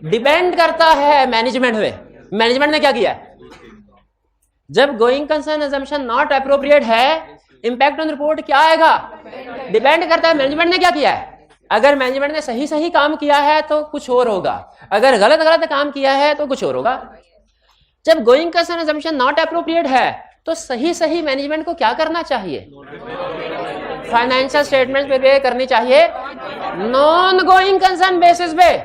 Depend करता है management में। मैनेजमेंट ने क्या किया है? जब going concern assumption not appropriate है, इंपैक्ट ऑन रिपोर्ट क्या आएगा? डिपेंड करता है मैनेजमेंट ने क्या किया है। अगर मैनेजमेंट ने सही सही काम किया है तो कुछ और होगा, अगर गलत गलत काम किया है तो कुछ और होगा। जब going concern assumption not appropriate है तो सही सही मैनेजमेंट को क्या करना चाहिए? फाइनेंशियल स्टेटमेंट प्रिपेयर करनी चाहिए नॉन गोइंग कंसर्न बेसिस पे।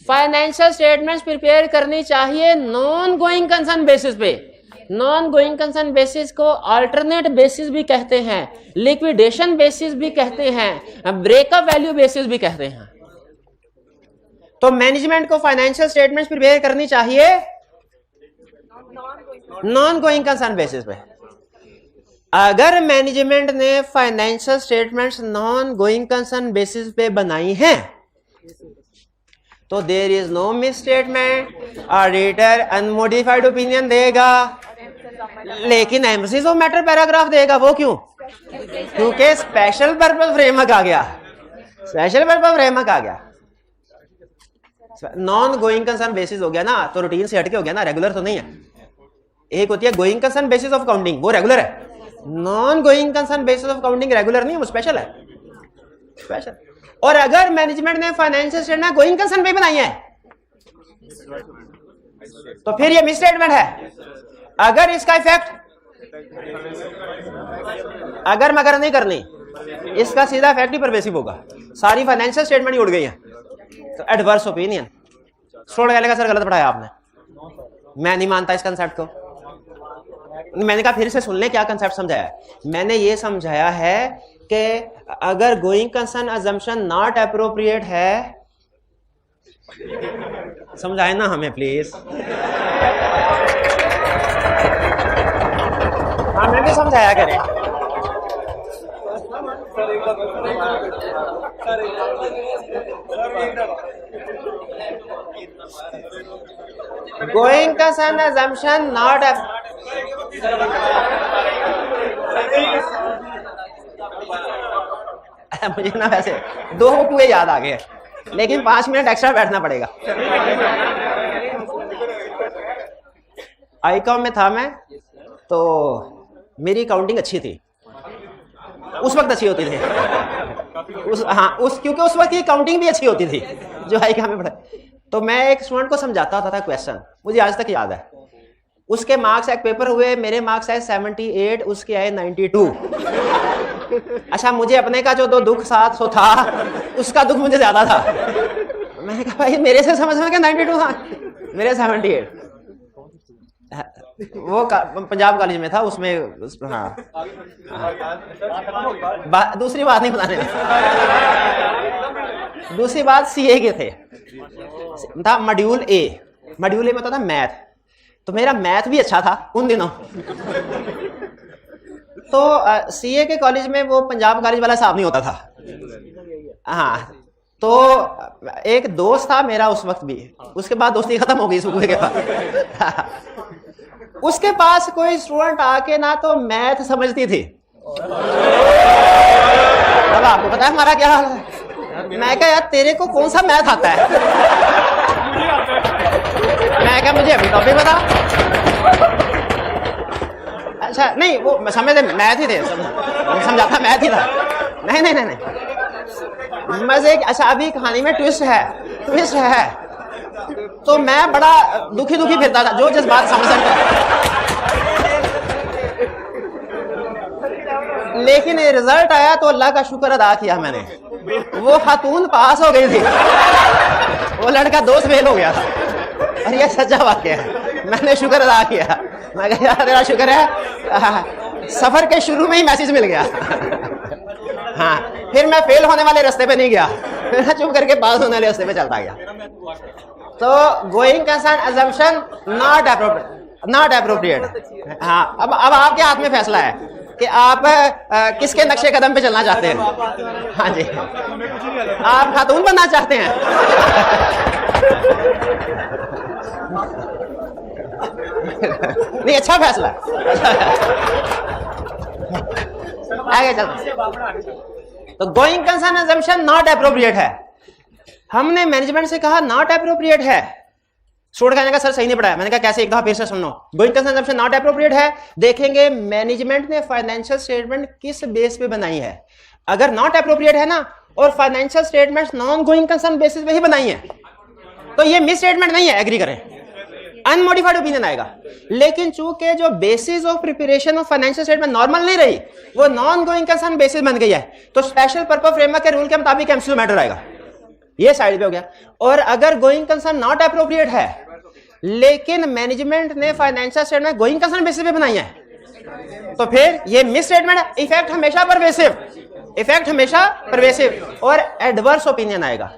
फाइनेंशियल स्टेटमेंट्स प्रिपेयर करनी चाहिए नॉन गोइंग कंसर्न बेसिस पे। नॉन गोइंग कंसर्न बेसिस को अल्टरनेट बेसिस भी कहते हैं, लिक्विडेशन बेसिस भी कहते हैं, ब्रेकअप वैल्यू बेसिस भी कहते हैं। तो मैनेजमेंट को फाइनेंशियल स्टेटमेंट्स प्रिपेयर करनी चाहिए नॉन गोइंग कंसर्न बेसिस पे। अगर मैनेजमेंट ने financial statements non going concern basis पे बनाई हैं तो there is no misstatement, auditor unmodified opinion देगा, लेकिन एम्फसिस ऑफ मैटर पैराग्राफ देगा। वो क्यों? क्योंकि स्पेशल पर्पस फ्रेमवर्क आ गया। स्पेशल पर्पस फ्रेमवर्क आ गया। नॉन गोइंग कंसर्न बेसिस हो गया ना, तो रूटीन से हटके हो गया ना, रेगुलर तो नहीं है। एक होती है going concern basis of counting, वो रेगुलर है। Non going concern basis of counting regular नहीं है, वो स्पेशल है। स्पेशल। और अगर मैनेजमेंट ने फाइनेंशियल स्टेटमेंट गोइंग कंसर्न पे बनाई है तो फिर ये मिस स्टेटमेंट है। अगर इसका इफेक्ट अगर मगर नहीं करनी, इसका सीधा इफेक्ट ही परवेसिव होगा। सारी फाइनेंशियल स्टेटमेंट ही उड़ गई है। तो एडवर्स ओपिनियन। स्टूडेंट कहने का सर गलत पढ़ाया आपने, मैं नहीं मानता इस कंसेप्ट को। मैंने कहा फिर से सुन ले क्या कंसेप्ट समझाया है। मैंने ये समझाया है कि अगर going concern assumption not appropriate है, समझाए ना हमें प्लीज। हमें भी समझाया करें। गोइंग कंसर्न अजम्पशन नॉट मुझे ना वैसे दो कुएं याद आ गए, लेकिन 5 मिनट एक्स्ट्रा बैठना पड़ेगा। आईकॉम में था मैं, तो मेरी काउंटिंग अच्छी थी उस वक्त, अच्छी होती थी क्योंकि उस वक्त की काउंटिंग भी अच्छी होती थी जो आईकॉम में पढ़ा। तो मैं एक स्टूडेंट को समझाता था क्वेश्चन, मुझे आज तक याद है। उसके मार्क्स एक पेपर हुए, मेरे मार्क्स आए 78, उसके आए 92। अच्छा, मुझे अपने का जो 2 दुख साथ सो था, उसका दुख मुझे ज्यादा था। मैंने कहा भाई मेरे से समझ में क्या 92 था, मेरे 78। वो पंजाब कॉलेज में था, उसमें हाँ, दूसरी बात नहीं बताने। दूसरी बात सीए के थे, था मॉड्यूल ए में होता था मैथ, तो मेरा मैथ भी अच्छा था उन दिनों। तो सीए के कॉलेज में वो पंजाब कॉलेज वाला साहब नहीं होता था। हाँ, तो एक दोस्त था मेरा उस वक्त भी, उसके बाद दोस्ती खत्म हो गई सुबह के बाद। उसके पास कोई स्टूडेंट आके ना तो मैथ समझती थी। अब आपको पता है हमारा क्या हाल है। मैं कहा यार तेरे को कौन सा मैथ आता है? मैं कहा मुझे अभी टॉपिक बता। अच्छा नहीं, वो समझते मैथ ही थे, समझाता मैथ ही था। नहीं मजे। अच्छा अभी कहानी में ट्विस्ट है। तो मैं बड़ा दुखी फिरता था, जो जज्बात समझ सकता। लेकिन रिजल्ट आया तो अल्लाह का शुक्र अदा किया मैंने। वो खातून पास हो गई थी, वो लड़का दोस्त फेल हो गया था। और ये सच्चा वाकया है, मैंने शुक्र अदा किया। मैं कहा यार तेरा शुक्र है, सफर के शुरू में ही मैसेज मिल गया। हाँ, फिर मैं फेल होने वाले रास्ते पे नहीं गया, फिर चुप करके पास होने वाले रास्ते पे चलता गया। तो going concern assumption not appropriate. हाँ, अब आपके हाथ में फैसला है कि आप किसके नक्शे कदम पे चलना चाहते हैं। हाँ जी, आप खातून बनना चाहते हैं। नहीं, अच्छा फैसला। आगे चलते। तो going concern assumption not appropriate है। हमने मैनेजमेंट से कहा नॉट एप्रोप्रिएट है, स्टूडेंट कहने का सर सही नहीं पढ़ाया। मैंने कहा कैसे, एक दफा फिर से सुनो। Going concern assumption not appropriate है। देखेंगे मैनेजमेंट ने फाइनेंशियल स्टेटमेंट किस बेस पे बनाई है। अगर नॉट एप्रोप्रिएट है ना और financial statement non going concern basis पे ही बनाई है तो ये मिस स्टेटमेंट नहीं है, एग्री करें, अनमोडिफाइड ओपिनियन आएगा। लेकिन चूंकि जो basis of preparation of financial statement normal नहीं रही, वो नॉन गोइंग कंसर्न बेसिस बन गई है, तो स्पेशल पर्पस फ्रेमवर्क के रूल के मुताबिक एमसीक्यू मैटर आएगा। ये साइड पे हो गया। और अगर गोइंग कंसर्न नॉट एप्रोप्रिएट है लेकिन मैनेजमेंट ने financial statement going concern basis पे बनाई है तो फिर ये मिस स्टेटमेंट है। इफेक्ट हमेशा परवेसिव, इफेक्ट हमेशा परवेसिव और एडवर्स ओपिनियन आएगा।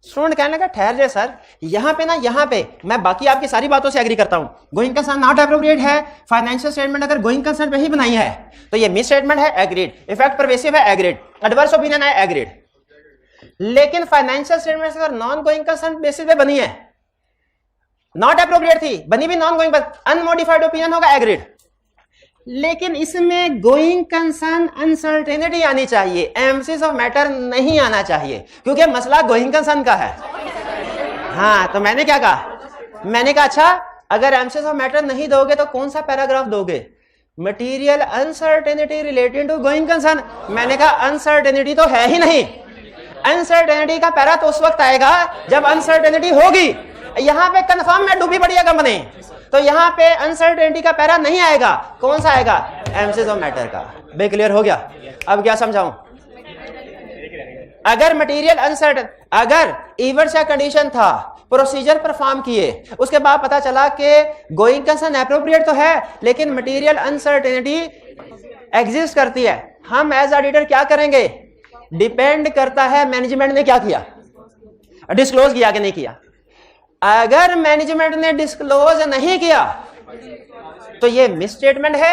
स्टूडेंट कहने लगा ठहर जाए सर, यहाँ पे ना, यहाँ पे मैं बाकी आपकी सारी बातों से एग्री करता हूँ, गोइंग कंसर्न नॉट एप्रोप्रिएट है, फाइनेंशियल स्टेटमेंट अगर गोइंग कंसर्न पे ही बनाई है तो ये मिस स्टेटमेंट है, एग्रीड, इफेक्ट परवेसिव है, एग्रीड, एडवर्स ओपिनियन है, एग्रीड। लेकिन फाइनेंशियल स्टेटमेंट अगर नॉन गोइंग कंसर्न बेसिस पे बनी है, नॉट एप्रोप्रिएट थी, बनी भी नॉन गोइंग, अनमोडिफाइड ओपिनियन होगा, एग्रीड। लेकिन इसमें गोइंग कंसर्न अनसर्टेनिटी आनी चाहिए, एम्फसिस ऑफ मैटर नहीं आना चाहिए, क्योंकि मसला गोइंग कंसर्न का है। हाँ, तो मैंने क्या कहा, मैंने कहा अच्छा अगर एम्फसिस ऑफ मैटर नहीं दोगे तो कौन सा पैराग्राफ दोगे, material uncertainty related to going concern. मैंने कहा अनसर्टेनिटी तो है ही नहीं, अनसर्टेनिटी का पैरा तो उस वक्त आएगा जब अनसर्टेनिटी होगी। यहां पे कंफर्म में डूबी पड़ी है कंपनी, तो यहां पे अनसर्टेनिटी का पैरा नहीं आएगा, कौन सा आएगा, एम्फसिस ऑफ मैटर का। बे क्लियर हो गया? अब क्या समझाऊं? अगर मटेरियल अनसर्टेन, अगर इवेंट्स या कंडीशन था, प्रोसीजर परफॉर्म किए, उसके बाद पता चला कि गोइंग कंसर्न एप्रोप्रिएट तो है लेकिन मटेरियल अनसर्टेनिटी एग्जिस्ट करती है, हम एज ऑडिटर क्या करेंगे, डिपेंड करता है मैनेजमेंट ने क्या किया, डिस्क्लोज किया कि नहीं किया। अगर मैनेजमेंट ने डिस्क्लोज नहीं किया तो ये मिस स्टेटमेंट है,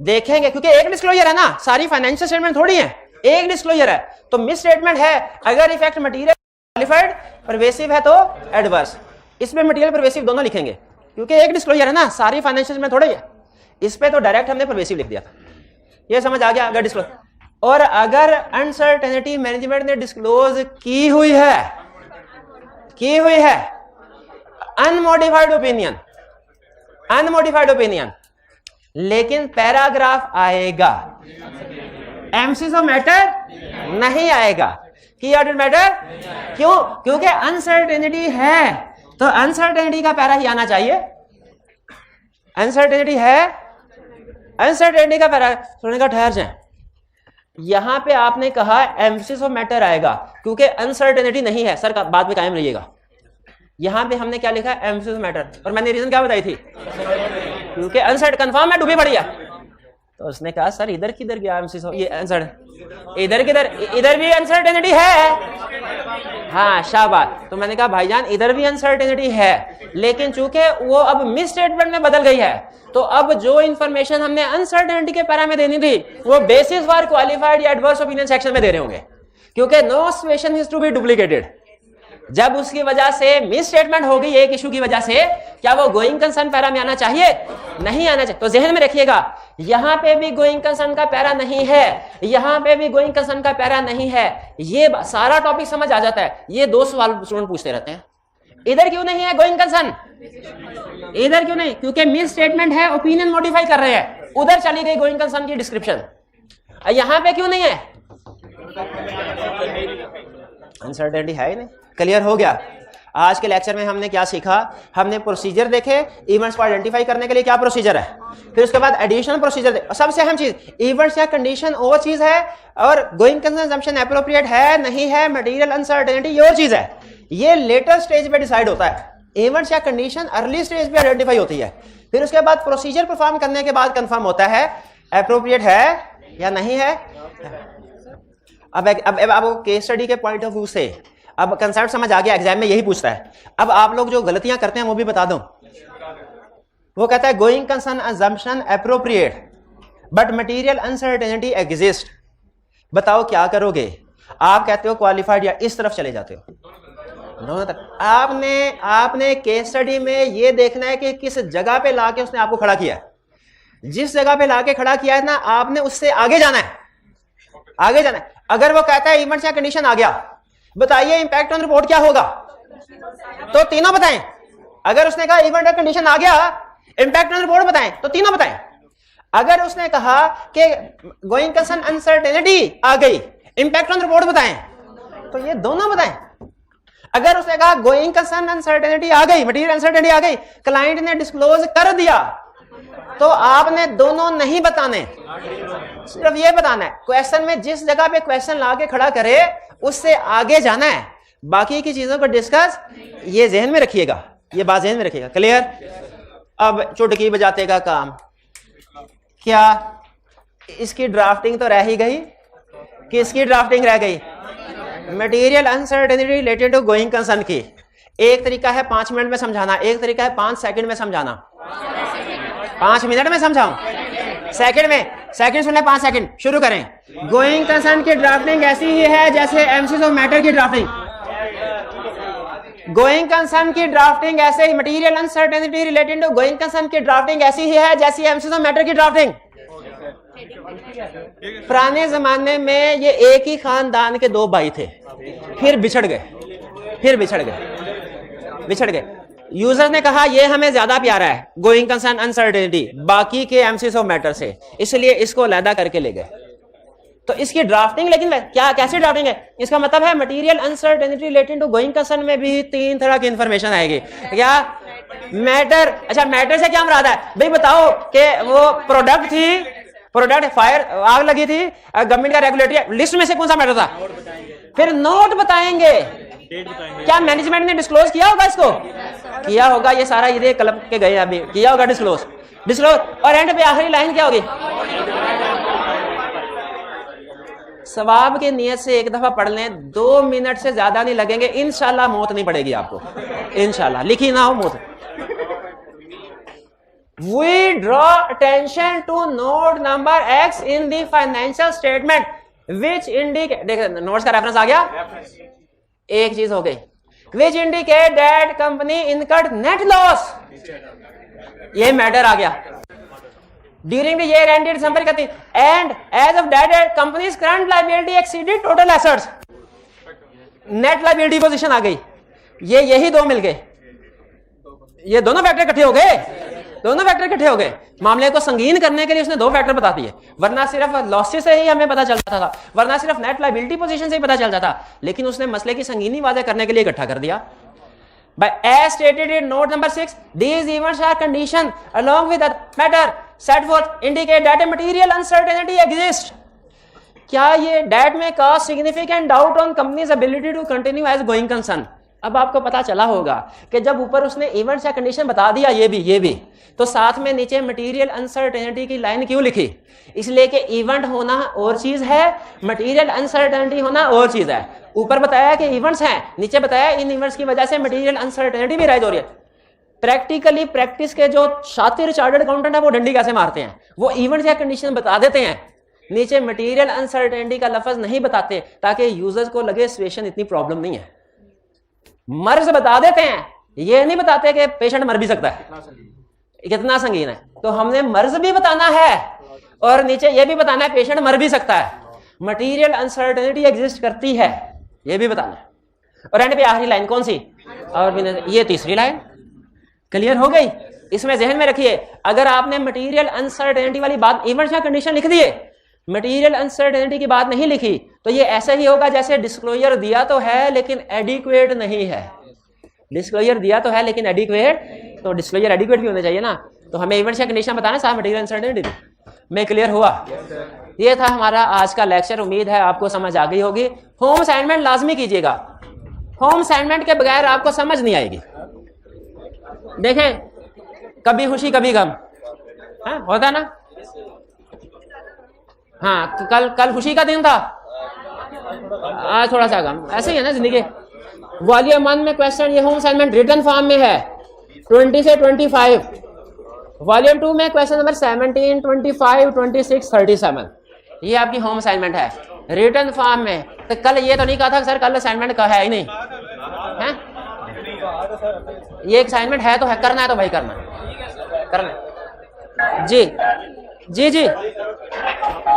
देखेंगे, क्योंकि एक डिस्क्लोजर है ना, सारी फाइनेंशियल स्टेटमेंट थोड़ी है, एक डिस्क्लोजर है तो मिस स्टेटमेंट है। अगर इफेक्ट मटेरियल क्वालिफाइड परवेसिव है तो एडवर्स, इसमें मटेरियल परवेसिव दोनों लिखेंगे क्योंकि एक डिस्क्लोजर है ना, सारी फाइनेंशियल स्टेटमेंट थोड़ी है, इस पे तो डायरेक्ट हमने परवेसिव लिख दिया था। ये समझ आ गया? अगर डिस्क्लोज, और अगर अनसर्टेनिटी मैनेजमेंट ने डिस्क्लोज की हुई है, अनमोडिफाइड ओपिनियन, अनमोडिफाइड ओपिनियन, लेकिन पैराग्राफ आएगा, एम्फसिस ऑफ मैटर नहीं आएगा, की ऑडिट मैटर, क्यों, क्योंकि अनसर्टेनिटी है तो अनसर्टेनिटी का पैरा ही आना चाहिए, अनसर्टेनिटी है, अनसर्टेनिटी का पैरा। सुनने का ठहर जाए, यहां पे आपने कहा एम्फसिस ऑफ मैटर आएगा क्योंकि अनसर्टेनिटी नहीं है, सर का बात में कायम रहिएगा। यहां पे हमने क्या लिखा है, एम्फसिस ऑफ मैटर, और मैंने रीजन क्या बताई थी, क्योंकि अनसर्ट कंफर्म है, डूबी पड़ी है। तो उसने कहा सर इधर किधर गया एम्फसिस, ये अनसर्ट, इधर किधर, इधर भी अनसर्टेनिटी है। हाँ शाबाश। तो मैंने कहा भाईजान इधर भी अनसर्टेनिटी है लेकिन चूंकि वो अब मिस स्टेटमेंट में बदल गई है तो अब जो इंफॉर्मेशन हमने अनसर्टेनिटी के पैरा में देनी थी वो बेसिस फॉर क्वालिफाइड या एडवर्स ओपिनियन सेक्शन में दे रहे होंगे, क्योंकि no situation is to be duplicated. जब उसकी वजह से मिस स्टेटमेंट हो गई एक इशू की वजह से, क्या वो गोइंग कंसर्न पैरा में आना चाहिए, नहीं आना चाहिए। तो जहन में रखिएगा, यहां पे भी गोइंग कंसर्न का पैरा नहीं है, यहां पे भी गोइंग कंसर्न का पैरा नहीं है, ये सारा टॉपिक समझ आ जाता है। ये दो सवाल स्टूडेंट पूछते रहते हैं, इधर क्यों नहीं है गोइंग कंसर्न, इधर क्यों नहीं, क्योंकि मिस स्टेटमेंट है, ओपिनियन मॉडिफाई कर रहे हैं, उधर चली गई गोइंग कंसर्न की डिस्क्रिप्शन, यहां पे क्यों नहीं है, अनसर्टेनिटी है ही नहीं। क्लियर हो गया? आज के लेक्चर में हमने क्या सीखा, हमने प्रोसीजर देखे, इवेंट्स को आइडेंटिफाई करने के लिए क्या प्रोसीजर है, फिर उसके बाद एडिशनल प्रोसीजर, सबसे अहम चीज इवेंट्स या कंडीशन वो चीज है, और गोइंग कंसर्न असम्पशन एप्रोप्रिएट है नहीं है, मटेरियल अनसर्टेनिटी ये वो चीज है, ये लेटर स्टेज पे डिसाइड होता है। इवेंट्स या कंडीशन अर्ली स्टेज पे आइडेंटिफाई होती है, फिर उसके बाद प्रोसीजर परफॉर्म करने के बाद कंफर्म होता है एप्रोप्रिएट है या नहीं है। अब आपको केस स्टडी के पॉइंट ऑफ व्यू से अब कंसेप्ट समझ आ गया, एग्जाम में यही पूछता है। अब आप लोग जो गलतियां करते हैं वो भी बता दूं। वो कहता है going concern assumption appropriate but material uncertainty exist, बताओ क्या करोगे? आप कहते हो क्वालिफाइड या इस तरफ चले जाते हो। आपने केस स्टडी में ये देखना है कि किस जगह पे लाके उसने आपको खड़ा किया है। जिस जगह पे लाके खड़ा किया है ना, आपने उससे आगे जाना है, आगे जाना है। अगर वो कहता है इवेंट्स या कंडीशन आ गया, बताइए इंपैक्ट ऑन रिपोर्ट क्या होगा? तो तीनों बताएं। अगर उसने कहा इवेंट कंडीशन आ गया, इंपैक्ट ऑन रिपोर्ट बताएं, तो तीनों बताएं। अगर उसने कहा कि गोइंग कंसर्न अनसर्टेनिटी आ गई, इंपैक्ट ऑन रिपोर्ट बताएं, तो ये दोनों बताएं। अगर उसने कहा गोइंग कंसर्न अनसर्टेनिटी आ गई, मटीरियल अनसर्टेनिटी आ गई, क्लाइंट ने डिस्क्लोज कर दिया, तो आपने दोनों नहीं बताने, सिर्फ ये बताना है। क्वेश्चन में जिस जगह पे क्वेश्चन लाके खड़ा करे उससे आगे जाना है, बाकी की चीजों को डिस्कस, ये जहन में रखिएगा, ये बात जहन में रखिएगा। क्लियर? अब चुटकी बजाते का काम, क्या इसकी ड्राफ्टिंग तो रह ही गई? किसकी ड्राफ्टिंग रह गई? Material uncertainty related to going concern की। एक तरीका है 5 मिनट में समझाना, एक तरीका है 5 सेकंड में समझाना। 5 मिनट में समझाऊं? सेकंड में? सेकंड सुने, 5 सेकंड शुरू करें। गोइंग कंसर्न की ड्राफ्टिंग ऐसी ही है जैसे एमसीज ऑफ मैटर की ड्राफ्टिंग। गोइंग कंसर्न की ड्राफ्टिंग ऐसे ही, material uncertainty related to going concern की ड्राफ्टिंग ऐसी ही है जैसी एमसीज ऑफ मैटर की ड्राफ्टिंग। पुराने जमाने में ये एक ही खानदान के 2 भाई थे, फिर बिछड़ गए। यूजर ने कहा ये हमें ज्यादा प्यारा है गोइंग कंसर्न अनसर्टेनिटी बाकी के एमसीज ऑफ मैटर से, इसलिए इसको अलग करके ले गए। तो इसकी ड्राफ्टिंग, लेकिन क्या कैसी ड्राफ्टिंग है? इसका मतलब है material uncertainty related to going concern में भी 3 तरह की इंफॉर्मेशन आएगी। क्या? मैटर। अच्छा, मैटर से क्या मुराद है भाई? बताओ कि वो प्रोडक्ट थी, प्रोडक्ट फायर, आग लगी थी, गवर्नमेंट का रेगुलेटरी लिस्ट में से कौन सा मैटर था? फिर नोट बताएंगे। क्या मैनेजमेंट ने डिस्क्लोज किया होगा इसको? किया होगा, ये सारा ये क्लब के गए अभी, किया होगा डिस्क्लोज। और एंड पे आखिरी लाइन क्या होगी? सवाब की नियत से एक दफा पढ़ लें, 2 मिनट से ज्यादा नहीं लगेंगे, इंशाल्लाह मौत नहीं पड़ेगी आपको, इंशाल्लाह। लिखी ना हो मौत। We draw attention to note number X in the financial statement which indicate, देखिए नोट्स का रेफरेंस आ गया, एक चीज हो गई, which indicate that company incurred net loss, ये मैटर आ गया। During the year ended December 31 and as of that date company's current liability exceeded total assets, net liability position आ गई। ये यही 2 मिल गए, ये दोनों फैक्टर इकट्ठे हो गए। मामले को संगीन करने के लिए उसने 2 फैक्टर बता दिए, वरना सिर्फ लॉसेस से ही हमें पता चल जाता था, वरना सिर्फ नेट लायबिलिटी पोजीशन से ही पता चल जाता, लेकिन उसने मसले की संगीनी वाज़ेह करने के लिए इकट्ठा कर दिया। By as stated in note number 6, these events are conditioned along with other matter set forth indicate that a material uncertainty exists. क्या ये that may cause significant doubt on company's ability to continue as going concern? अब आपको पता चला होगा कि जब ऊपर उसने इवेंट्स या कंडीशन बता दिया ये भी, तो साथ में नीचे मटेरियल अनसर्टेनिटी की लाइन क्यों लिखी? इसलिए कि इवेंट होना और चीज है, मटेरियल अनसर्टेनिटी होना और चीज है। ऊपर बताया कि इवेंट्स हैं, नीचे बताया इन इवेंट्स की वजह से मटेरियल अनसर्टेनिटी भी राइज हो रही है। प्रैक्टिकली प्रैक्टिस के जो शातिर चार्टर्ड अकाउंटेंट है वो डंडी कैसे मारते हैं? वो इवेंट्स या कंडीशन बता देते हैं, नीचे मटेरियल अनसर्टेनिटी का लफ्ज नहीं बताते, ताकि यूजर्स को लगे सिचुएशन इतनी प्रॉब्लम नहीं है। मर्ज बता देते हैं, ये नहीं बताते कि पेशेंट मर भी सकता है, कितना संगीन है। तो हमने मर्ज भी बताना है और नीचे ये भी बताना है पेशेंट मर भी सकता है, मटेरियल अनसर्टेनिटी एग्जिस्ट करती है, ये भी बताना है। और एंड पे आखिरी लाइन कौन सी? और ये तीसरी लाइन। क्लियर हो गई? इसमें जहन में रखिए, अगर आपने मटेरियल अनसर्टेनिटी वाली बात इवेंट्स या कंडीशन लिख दिए, मटेरियल अनसर्टेनिटी की बात नहीं लिखी, तो ये ऐसे ही होगा जैसे डिस्क्लोजर दिया तो है लेकिन एडिक्वेट नहीं है। डिस्क्लोजर दिया तो है लेकिन एडिक्वेट, तो डिस्क्लोजर एडिक्वेट भी होना चाहिए ना। तो हमें इवेंट्स या कंडीशन बताना, साथ मटेरियल अनसर्टेनिटी में। क्लियर हुआ? ये था हमारा आज का लेक्चर, उम्मीद है आपको समझ आ गई होगी। होम असाइनमेंट लाजमी कीजिएगा, होम असाइनमेंट के बगैर आपको समझ नहीं आएगी। देखें, कभी खुशी कभी गम, होता ना। हाँ, तो कल खुशी का दिन था, आज थोड़ा सा गम, ऐसे ही है ना जिंदगी। वॉल्यूम 1 में क्वेश्चन ये होम असाइनमेंट रिटन फॉर्म में है 20 से 25। वॉल्यूम 2 में क्वेश्चन नंबर 17, 25, 26, 37, ये आपकी होम असाइनमेंट है रिटन फॉर्म में। तो कल ये तो नहीं कहा था सर कल असाइनमेंट का है ही नहीं है? ये असाइनमेंट है तो है, करना है तो भाई करना। जी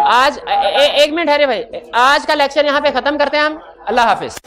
आज एक मिनट है रे भाई, आज का लेक्चर यहाँ पे खत्म करते हैं हम। अल्लाह हाफिज।